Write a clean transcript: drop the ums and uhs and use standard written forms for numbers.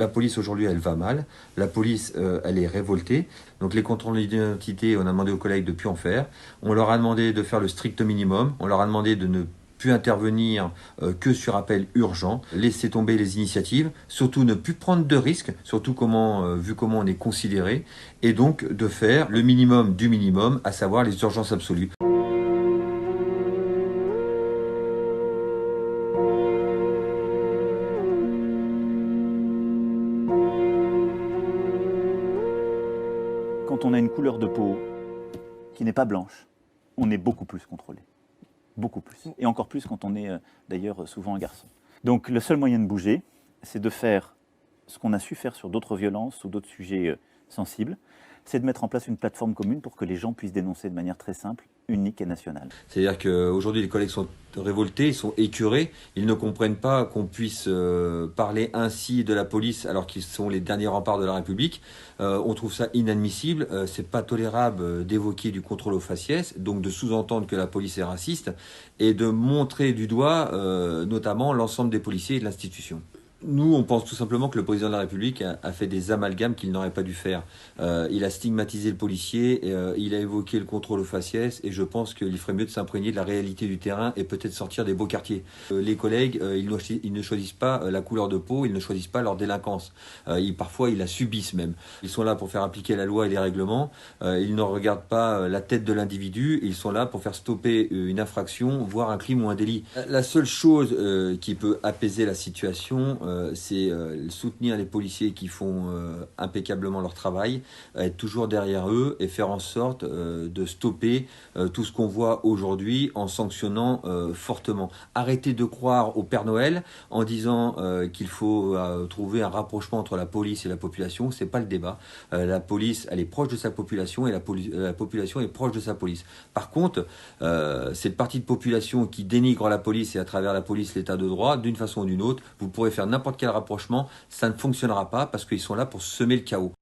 la police aujourd'hui, elle va mal. La police, elle est révoltée. Donc les contrôles d'identité, on a demandé aux collègues de ne plus en faire. On leur a demandé de faire le strict minimum. On leur a demandé de ne plus intervenir que sur appel urgent, laisser tomber les initiatives, surtout ne plus prendre de risques, surtout vu comment on est considéré, et donc de faire le minimum du minimum, à savoir les urgences absolues. Quand on a une couleur de peau qui n'est pas blanche, on est beaucoup plus contrôlé. Beaucoup plus. Et encore plus quand on est d'ailleurs souvent un garçon. Donc le seul moyen de bouger, c'est de faire ce qu'on a su faire sur d'autres violences ou d'autres sujets sensibles, c'est de mettre en place une plateforme commune pour que les gens puissent dénoncer de manière très simple, unique et nationale. C'est-à-dire qu'aujourd'hui, les collègues sont révoltés, ils sont écœurés, ils ne comprennent pas qu'on puisse parler ainsi de la police alors qu'ils sont les derniers remparts de la République. On trouve ça inadmissible, c'est pas tolérable d'évoquer du contrôle aux faciès, donc de sous-entendre que la police est raciste, et de montrer du doigt notamment l'ensemble des policiers et de l'institution. Nous, on pense tout simplement que le président de la République a fait des amalgames qu'il n'aurait pas dû faire. Il a stigmatisé le policier, il a évoqué le contrôle aux faciès, et je pense qu'il ferait mieux de s'imprégner de la réalité du terrain et peut-être sortir des beaux quartiers. Les collègues, ils ne choisissent pas la couleur de peau, ils ne choisissent pas leur délinquance. Parfois, ils la subissent même. Ils sont là pour faire appliquer la loi et les règlements. Ils ne regardent pas la tête de l'individu. Ils sont là pour faire stopper une infraction, voire un crime ou un délit. La seule chose qui peut apaiser la situation, c'est soutenir les policiers qui font impeccablement leur travail, être toujours derrière eux et faire en sorte de stopper tout ce qu'on voit aujourd'hui en sanctionnant fortement. Arrêtez de croire au Père Noël en disant qu'il faut trouver un rapprochement entre la police et la population. C'est pas le débat. La police, elle est proche de sa population et la population est proche de sa police. Par contre, cette partie de population qui dénigre la police et à travers la police l'état de droit, d'une façon ou d'une autre, vous pourrez faire n'importe quel rapprochement, ça ne fonctionnera pas parce qu'ils sont là pour semer le chaos.